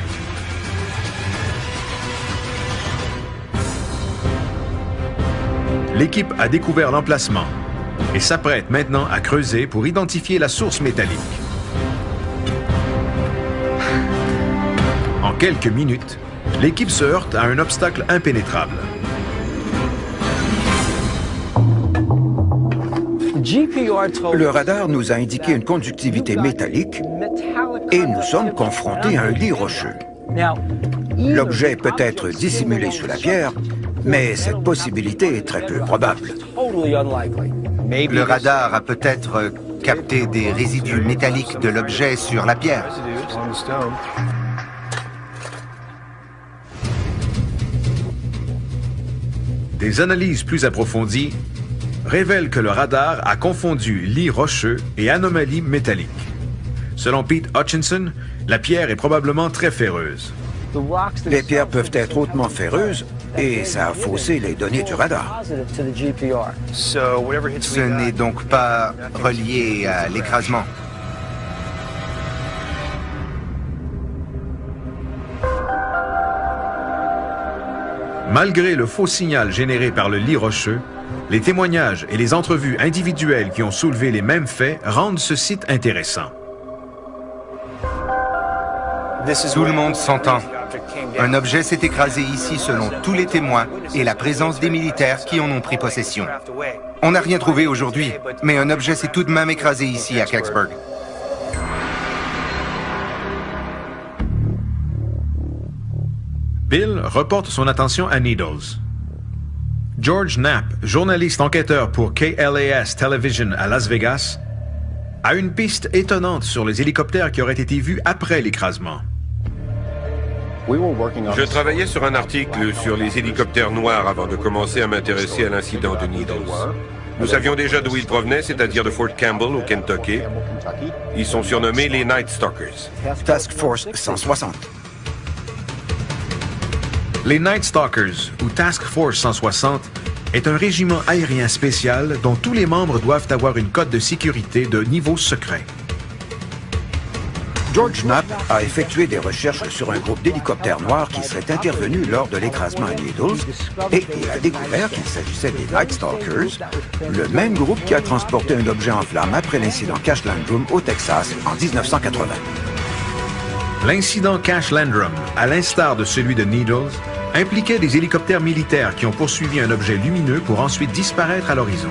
L'équipe a découvert l'emplacement et s'apprête maintenant à creuser pour identifier la source métallique. En quelques minutes, L'équipe se heurte à un obstacle impénétrable. Le radar nous a indiqué une conductivité métallique et nous sommes confrontés à un lit rocheux. L'objet peut être dissimulé sous la pierre, mais cette possibilité est très peu probable. Le radar a peut-être capté des résidus métalliques de l'objet sur la pierre. Des analyses plus approfondies révèlent que le radar a confondu lit rocheux et anomalie métallique. Selon Pete Hutchinson, la pierre est probablement très ferreuse. Les pierres peuvent être hautement ferreuses et ça a faussé les données du radar. Ce n'est donc pas relié à l'écrasement. Malgré le faux signal généré par le lit rocheux, les témoignages et les entrevues individuelles qui ont soulevé les mêmes faits rendent ce site intéressant. Tout le monde s'entend. Un objet s'est écrasé ici selon tous les témoins et la présence des militaires qui en ont pris possession. On n'a rien trouvé aujourd'hui, mais un objet s'est tout de même écrasé ici à Kecksburg. Bill reporte son attention à Needles. George Knapp, journaliste enquêteur pour KLAS Television à Las Vegas, a une piste étonnante sur les hélicoptères qui auraient été vus après l'écrasement. Je travaillais sur un article sur les hélicoptères noirs avant de commencer à m'intéresser à l'incident de Needles. Nous savions déjà d'où ils provenaient, c'est-à-dire de Fort Campbell au Kentucky. Ils sont surnommés les Night Stalkers. Task Force 160. Les Night Stalkers, ou Task Force 160, est un régiment aérien spécial dont tous les membres doivent avoir une cote de sécurité de niveau secret. George Knapp a effectué des recherches sur un groupe d'hélicoptères noirs qui serait intervenu lors de l'écrasement à Needles et il a découvert qu'il s'agissait des Night Stalkers, le même groupe qui a transporté un objet en flammes après l'incident Cash Landrum au Texas en 1980. L'incident Cash Landrum, à l'instar de celui de Needles, impliquait des hélicoptères militaires qui ont poursuivi un objet lumineux pour ensuite disparaître à l'horizon.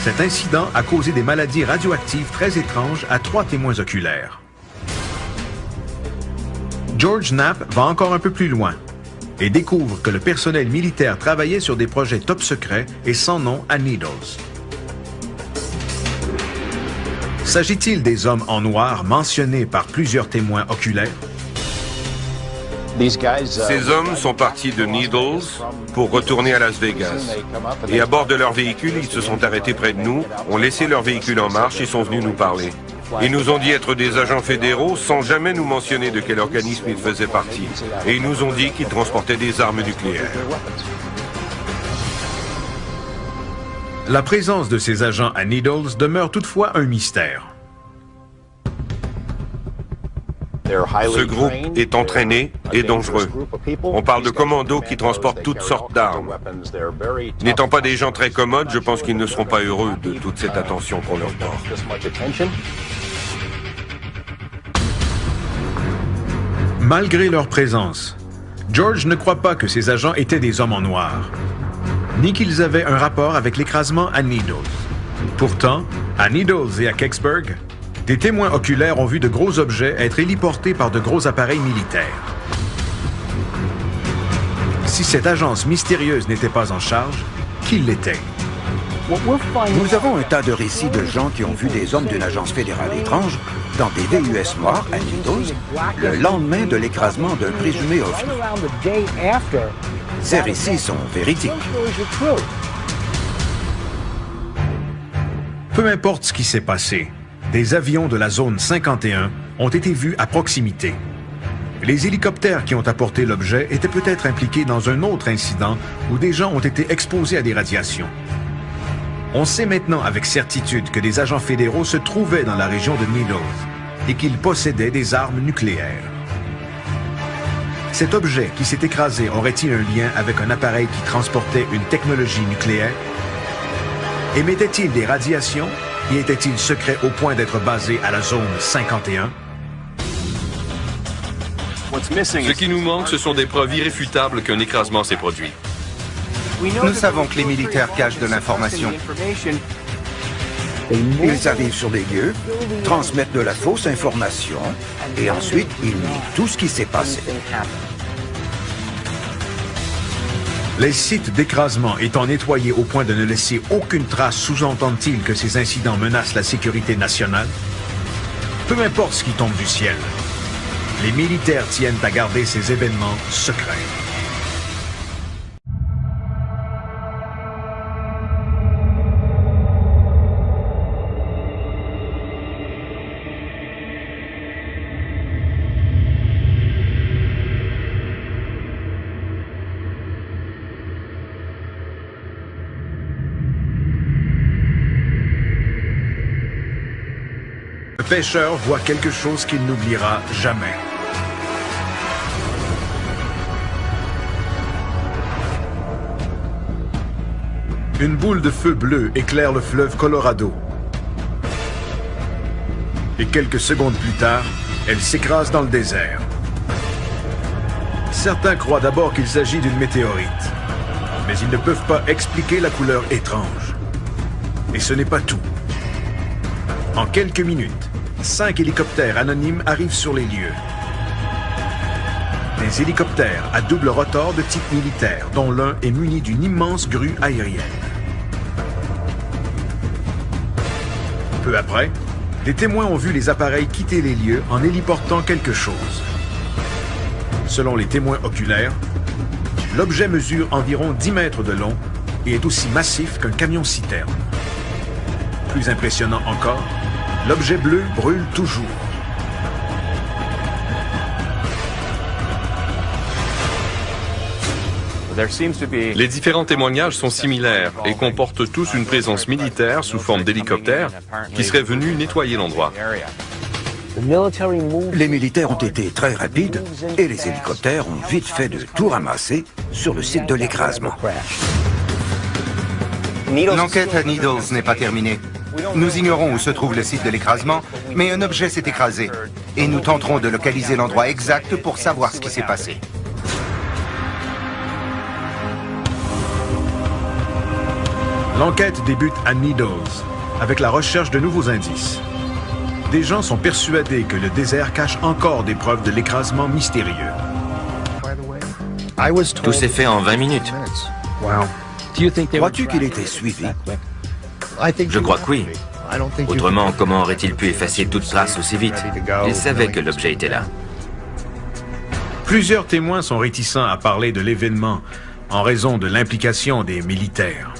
Cet incident a causé des maladies radioactives très étranges à 3 témoins oculaires. George Knapp va encore un peu plus loin et découvre que le personnel militaire travaillait sur des projets top secrets et sans nom à Needles. S'agit-il des hommes en noir mentionnés par plusieurs témoins oculaires? Ces hommes sont partis de Needles pour retourner à Las Vegas. Et à bord de leur véhicule, ils se sont arrêtés près de nous, ont laissé leur véhicule en marche et sont venus nous parler. Ils nous ont dit être des agents fédéraux sans jamais nous mentionner de quel organisme ils faisaient partie. Et ils nous ont dit qu'ils transportaient des armes nucléaires. La présence de ces agents à Needles demeure toutefois un mystère. Ce groupe est entraîné et dangereux. On parle de commandos qui transportent toutes sortes d'armes. N'étant pas des gens très commodes, je pense qu'ils ne seront pas heureux de toute cette attention qu'on leur porte. Malgré leur présence, George ne croit pas que ces agents étaient des hommes en noir, ni qu'ils avaient un rapport avec l'écrasement à Needles. Pourtant, à Needles et à Kecksburg, des témoins oculaires ont vu de gros objets être héliportés par de gros appareils militaires. Si cette agence mystérieuse n'était pas en charge, qui l'était? Nous avons un tas de récits de gens qui ont vu des hommes d'une agence fédérale étrange dans des VUS noirs à Needles le lendemain de l'écrasement d'un présumé ovni. Ces récits sont véridiques. Peu importe ce qui s'est passé, des avions de la zone 51 ont été vus à proximité. Les hélicoptères qui ont apporté l'objet étaient peut-être impliqués dans un autre incident où des gens ont été exposés à des radiations. On sait maintenant avec certitude que des agents fédéraux se trouvaient dans la région de Needles et qu'ils possédaient des armes nucléaires. Cet objet qui s'est écrasé aurait-il un lien avec un appareil qui transportait une technologie nucléaire? Émettait-il des radiations et était-il secret au point d'être basé à la zone 51? Ce qui nous manque, ce sont des preuves irréfutables qu'un écrasement s'est produit. Nous savons que les militaires cachent de l'information. Ils arrivent sur les lieux, transmettent de la fausse information, et ensuite ils nient tout ce qui s'est passé. Les sites d'écrasement étant nettoyés au point de ne laisser aucune trace, sous-entend-il que ces incidents menacent la sécurité nationale? Peu importe ce qui tombe du ciel, les militaires tiennent à garder ces événements secrets. Le pêcheur voit quelque chose qu'il n'oubliera jamais. Une boule de feu bleu éclaire le fleuve Colorado. Et quelques secondes plus tard, elle s'écrase dans le désert. Certains croient d'abord qu'il s'agit d'une météorite, mais ils ne peuvent pas expliquer la couleur étrange. Et ce n'est pas tout. En quelques minutes, 5 hélicoptères anonymes arrivent sur les lieux. Des hélicoptères à double rotor de type militaire, dont l'un est muni d'une immense grue aérienne. Peu après, des témoins ont vu les appareils quitter les lieux en héliportant quelque chose. Selon les témoins oculaires, l'objet mesure environ 10 mètres de long et est aussi massif qu'un camion-citerne. Plus impressionnant encore, l'objet bleu brûle toujours. Les différents témoignages sont similaires et comportent tous une présence militaire sous forme d'hélicoptère qui serait venue nettoyer l'endroit. Les militaires ont été très rapides et les hélicoptères ont vite fait de tout ramasser sur le site de l'écrasement. L'enquête à Needles n'est pas terminée. Nous ignorons où se trouve le site de l'écrasement, mais un objet s'est écrasé. Et nous tenterons de localiser l'endroit exact pour savoir ce qui s'est passé. L'enquête débute à Needles, avec la recherche de nouveaux indices. Des gens sont persuadés que le désert cache encore des preuves de l'écrasement mystérieux. Tout s'est fait en 20 minutes. Crois-tu qu'il était suivi? Je crois que oui. Autrement, comment aurait-il pu effacer toute trace aussi vite? Il savait que l'objet était là. Plusieurs témoins sont réticents à parler de l'événement en raison de l'implication des militaires.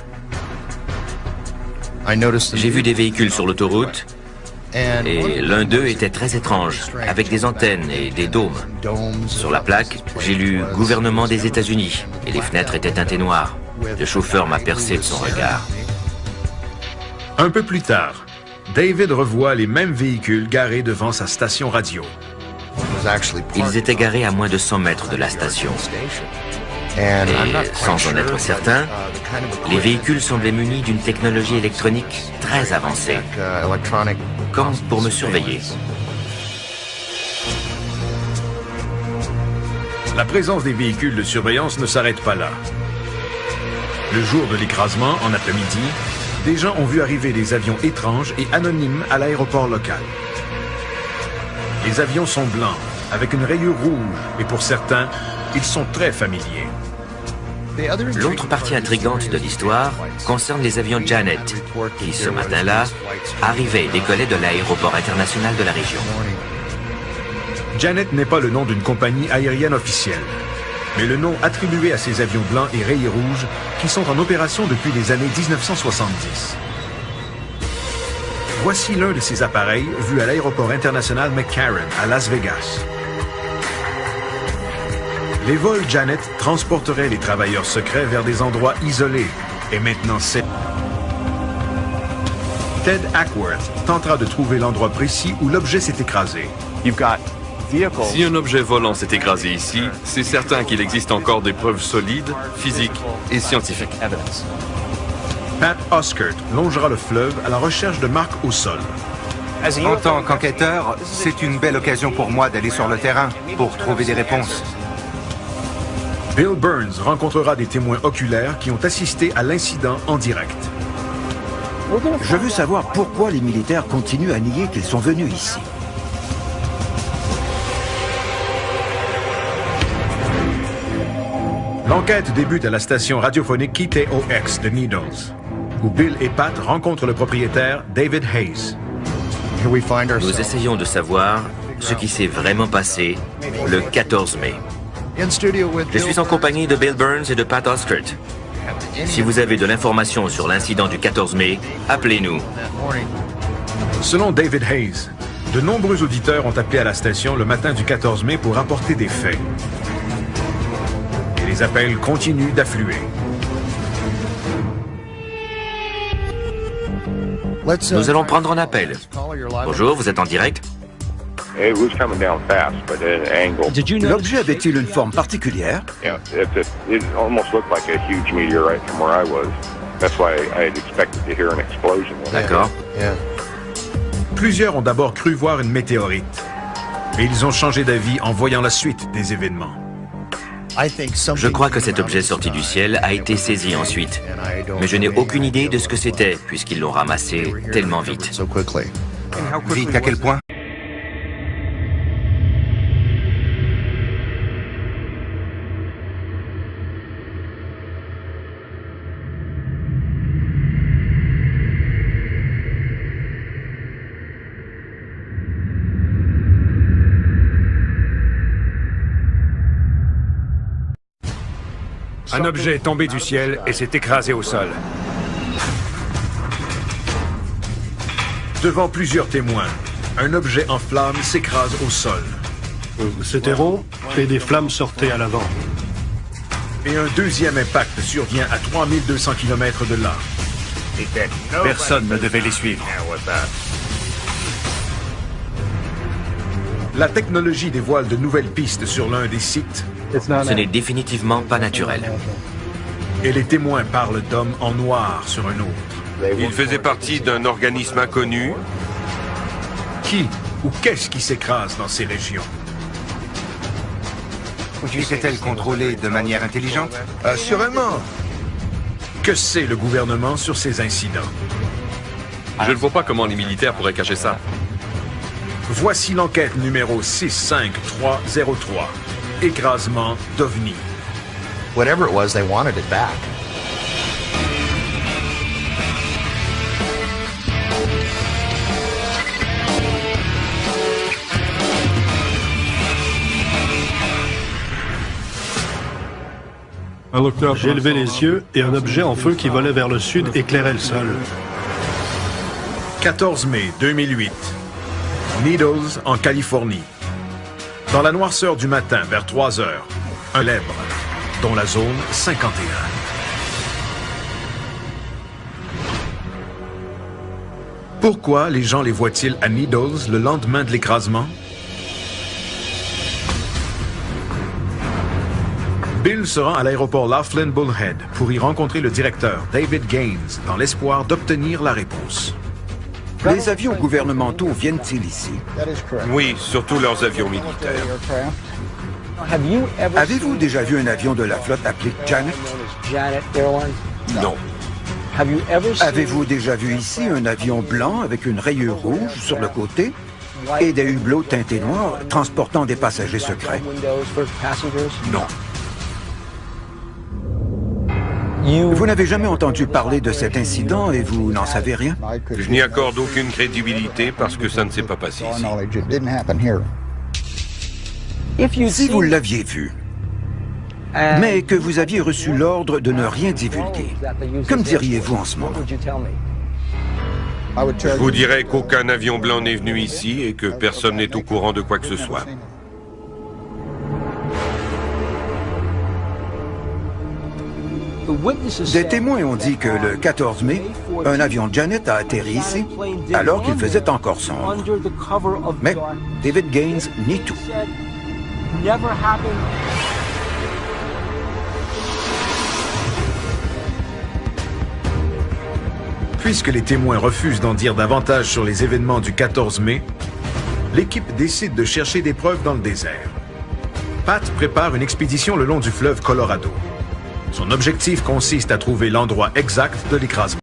J'ai vu des véhicules sur l'autoroute et l'un d'eux était très étrange, avec des antennes et des dômes. Sur la plaque, j'ai lu « Gouvernement des États-Unis » et les fenêtres étaient teintées noires. Le chauffeur m'a percé de son regard. Un peu plus tard, David revoit les mêmes véhicules garés devant sa station radio. Ils étaient garés à moins de 100 mètres de la station. Et sans en être certain, les véhicules semblaient munis d'une technologie électronique très avancée, comme pour me surveiller. La présence des véhicules de surveillance ne s'arrête pas là. Le jour de l'écrasement, en après-midi, des gens ont vu arriver des avions étranges et anonymes à l'aéroport local. Les avions sont blancs, avec une rayure rouge, et pour certains, ils sont très familiers. L'autre partie intrigante de l'histoire concerne les avions Janet, qui ce matin-là arrivaient et décollaient de l'aéroport international de la région. Janet n'est pas le nom d'une compagnie aérienne officielle, mais le nom attribué à ces avions blancs et rayés rouges qui sont en opération depuis les années 1970. Voici l'un de ces appareils vu à l'aéroport international McCarran à Las Vegas. Les vols Janet transporteraient les travailleurs secrets vers des endroits isolés et maintenant c'est... Ted Ackworth tentera de trouver l'endroit précis où l'objet s'est écrasé. Si un objet volant s'est écrasé ici, c'est certain qu'il existe encore des preuves solides, physiques et scientifiques. Pat Oskert longera le fleuve à la recherche de marques au sol. En tant qu'enquêteur, c'est une belle occasion pour moi d'aller sur le terrain pour trouver des réponses. Bill Burns rencontrera des témoins oculaires qui ont assisté à l'incident en direct. Je veux savoir pourquoi les militaires continuent à nier qu'ils sont venus ici. L'enquête débute à la station radiophonique KTOX de Needles, où Bill et Pat rencontrent le propriétaire David Hayes. Nous essayons de savoir ce qui s'est vraiment passé le 14 mai. Je suis en compagnie de Bill Burns et de Pat Oskert. Si vous avez de l'information sur l'incident du 14 mai, appelez-nous. Selon David Hayes, de nombreux auditeurs ont appelé à la station le matin du 14 mai pour rapporter des faits. Et les appels continuent d'affluer. Nous allons prendre un appel. Bonjour, vous êtes en direct? L'objet avait-il une forme particulière? D'accord. Plusieurs ont d'abord cru voir une météorite, mais ils ont changé d'avis en voyant la suite des événements. Je crois que cet objet sorti du ciel a été saisi ensuite, mais je n'ai aucune idée de ce que c'était, puisqu'ils l'ont ramassé tellement vite. Vite à quel point? Un objet est tombé du ciel et s'est écrasé au sol. Devant plusieurs témoins, un objet en flammes s'écrase au sol. C'était rond et des flammes sortaient à l'avant. Et un deuxième impact survient à 3200 km de là. Personne ne devait les suivre. La technologie dévoile de nouvelles pistes sur l'un des sites. Ce n'est définitivement pas naturel. Et les témoins parlent d'hommes en noir sur un autre. Il faisait partie d'un organisme inconnu. Qui ou qu'est-ce qui s'écrase dans ces régions? Était-elle contrôlée de manière intelligente? Assurément. Que sait le gouvernement sur ces incidents? Je ne vois pas comment les militaires pourraient cacher ça. Voici l'enquête numéro 65303. Écrasement d'OVNI. Whatever it was, they wanted it back. J'ai levé les yeux et un objet en feu qui volait vers le sud éclairait le sol. 14 mai 2008. Needles, en Californie. Dans la noirceur du matin, vers 3 heures, un lèbre, dont la zone 51. Pourquoi les gens les voient-ils à Needles le lendemain de l'écrasement? Bill se rend à l'aéroport Laughlin Bullhead pour y rencontrer le directeur, David Gaines, dans l'espoir d'obtenir la réponse. Les avions gouvernementaux viennent-ils ici? Oui, surtout leurs avions militaires. Avez-vous déjà vu un avion de la flotte appelé Janet? Non. Avez-vous déjà vu ici un avion blanc avec une rayure rouge sur le côté et des hublots teintés noirs transportant des passagers secrets? Non. Vous n'avez jamais entendu parler de cet incident et vous n'en savez rien? Je n'y accorde aucune crédibilité parce que ça ne s'est pas passé ici. Si vous l'aviez vu, mais que vous aviez reçu l'ordre de ne rien divulguer, que me diriez-vous en ce moment? Je vous dirais qu'aucun avion blanc n'est venu ici et que personne n'est au courant de quoi que ce soit. Des témoins ont dit que le 14 mai, un avion Janet a atterri ici alors qu'il faisait encore sombre. Mais David Gaines nie tout. Puisque les témoins refusent d'en dire davantage sur les événements du 14 mai, l'équipe décide de chercher des preuves dans le désert. Pat prépare une expédition le long du fleuve Colorado. Son objectif consiste à trouver l'endroit exact de l'écrasement.